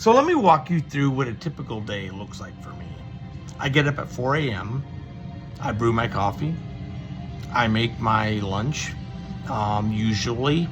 So let me walk you through what a typical day looks like for me. I get up at 4 a.m. I brew my coffee. I make my lunch. Usually,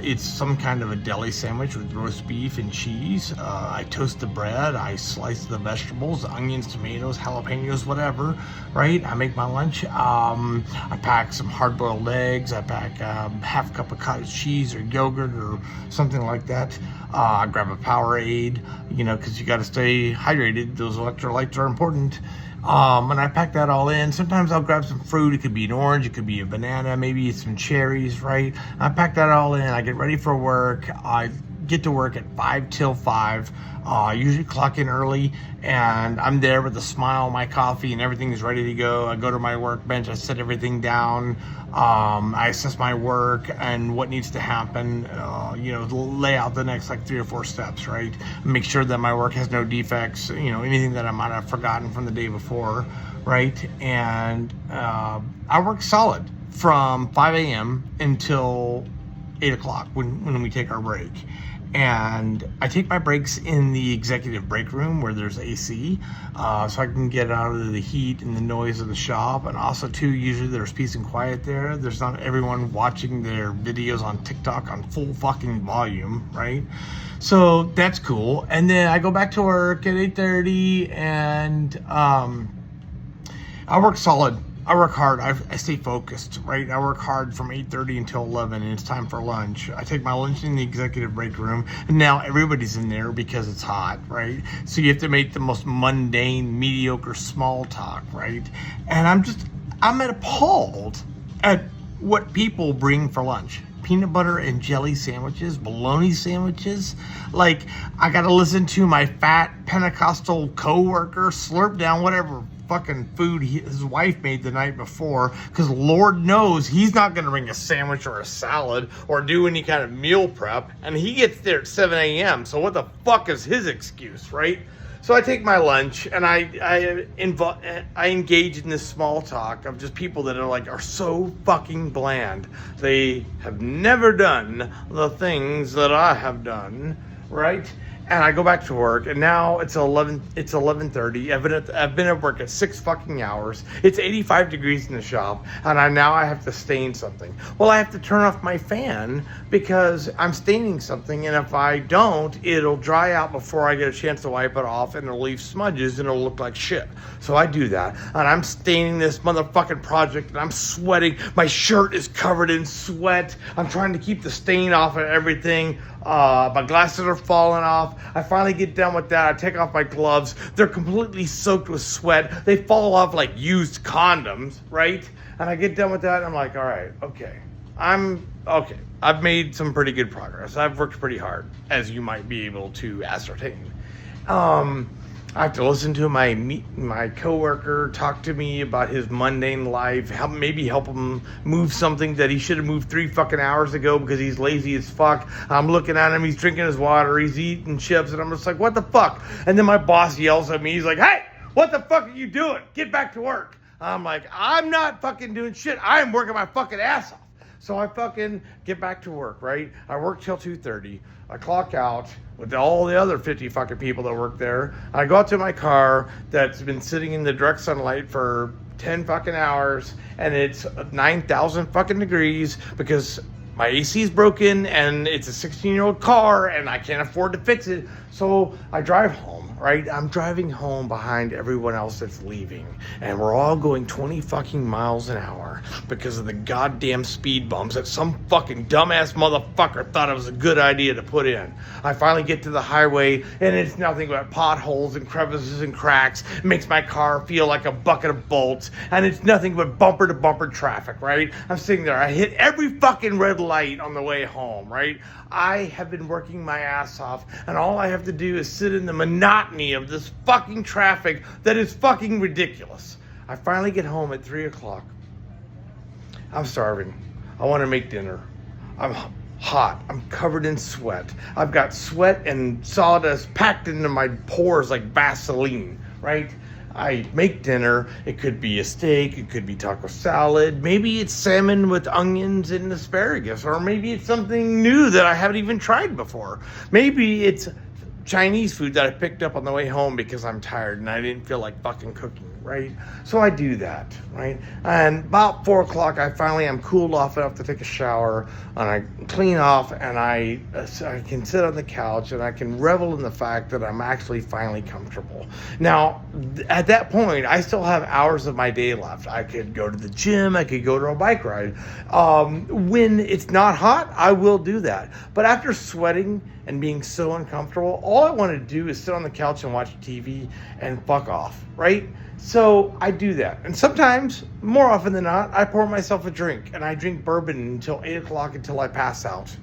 it's some kind of a deli sandwich with roast beef and cheese. I toast the bread. I slice the vegetables, onions, tomatoes, jalapenos, whatever, right? I make my lunch. I pack some hard-boiled eggs. I pack half cup of cottage cheese or yogurt or something like that. I grab a Powerade, because you got to stay hydrated. Those electrolytes are important. And I pack that all in. Sometimes I'll grab some fruit. It could be an orange, it could be a banana, maybe it's some cherries, right? I pack that all in. I get ready for work. I get to work at 5 till 5. I usually clock in early, and I'm there with a smile, my coffee, and everything is ready to go. I go to my workbench. I set everything down. I assess my work and what needs to happen. Lay out the next 3 or 4 steps, right? Make sure that my work has no defects. Anything that I might have forgotten from the day before, right? And I work solid from 5 a.m. until 8 o'clock when we take our break. And I take my breaks in the executive break room where there's AC, so I can get out of the heat and the noise of the shop. And also too, usually there's peace and quiet there. There's not everyone watching their videos on TikTok on full fucking volume, right? So that's cool. And then I go back to work at 8:30, and I work solid. I work hard. I stay focused, right? I work hard from 8:30 until 11, and it's time for lunch. I take my lunch in the executive break room, and now everybody's in there because it's hot, right? So you have to make the most mundane, mediocre small talk, right? And I'm appalled at what people bring for lunch. Peanut butter and jelly sandwiches, bologna sandwiches. I got to listen to my fat Pentecostal coworker slurp down whatever fucking food his wife made the night before, because Lord knows he's not going to bring a sandwich or a salad or do any kind of meal prep, and he gets there at 7 a.m. So what the fuck is his excuse, right? So I take my lunch, and I engage in this small talk of just people that are so fucking bland. They have never done the things that I have done, right? And I go back to work, and now it's 11:30. I've been at work at 6 fucking hours. It's 85 degrees in the shop, and I have to stain something. Well, I have to turn off my fan because I'm staining something, and if I don't, it'll dry out before I get a chance to wipe it off, and it'll leave smudges, and it'll look like shit. So I do that, and I'm staining this motherfucking project, and I'm sweating. My shirt is covered in sweat. I'm trying to keep the stain off of everything. My glasses are falling off. I finally get done with that. I take off my gloves. They're completely soaked with sweat. They fall off like used condoms, right? And I get done with that, and I'm like, all right, okay. I've made some pretty good progress. I've worked pretty hard, as you might be able to ascertain. I have to listen to my coworker talk to me about his mundane life, help him move something that he should have moved 3 fucking hours ago because he's lazy as fuck. I'm looking at him, he's drinking his water, he's eating chips, and I'm just like, what the fuck? And then my boss yells at me, he's like, hey, what the fuck are you doing? Get back to work. I'm like, I'm not fucking doing shit. I am working my fucking ass off. So I fucking get back to work, right? I work till 2:30. I clock out with all the other 50 fucking people that work there. I go out to my car that's been sitting in the direct sunlight for 10 fucking hours, and it's 9,000 fucking degrees because my AC is broken, and it's a 16-year-old car, and I can't afford to fix it. So I drive home, right? I'm driving home behind everyone else that's leaving, and we're all going 20 fucking miles an hour because of the goddamn speed bumps that some fucking dumbass motherfucker thought it was a good idea to put in. I finally get to the highway, and it's nothing but potholes and crevices and cracks. It makes my car feel like a bucket of bolts, and it's nothing but bumper to bumper traffic, right? I'm sitting there. I hit every fucking red light on the way home, right? I have been working my ass off, and all I have to do is sit in the monotony of this fucking traffic that is fucking ridiculous. I finally get home at 3 o'clock. I'm starving. I want to make dinner. I'm hot. I'm covered in sweat. I've got sweat and sawdust packed into my pores like Vaseline, right? I make dinner. It could be a steak. It could be taco salad. Maybe it's salmon with onions and asparagus. Or maybe it's something new that I haven't even tried before. Maybe it's Chinese food that I picked up on the way home because I'm tired and I didn't feel like fucking cooking, right? So I do that, right? And about 4 o'clock, I finally am cooled off enough to take a shower, and I clean off, and I can sit on the couch, and I can revel in the fact that I'm actually finally comfortable. Now, at that point, I still have hours of my day left. I could go to the gym, I could go to a bike ride. When it's not hot, I will do that. But after sweating and being so uncomfortable, all I want to do is sit on the couch and watch TV and fuck off, right? So I do that. And sometimes, more often than not, I pour myself a drink, and I drink bourbon until 8 o'clock until I pass out.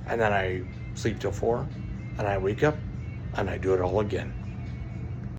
And then I sleep till 4, and I wake up, and I do it all again.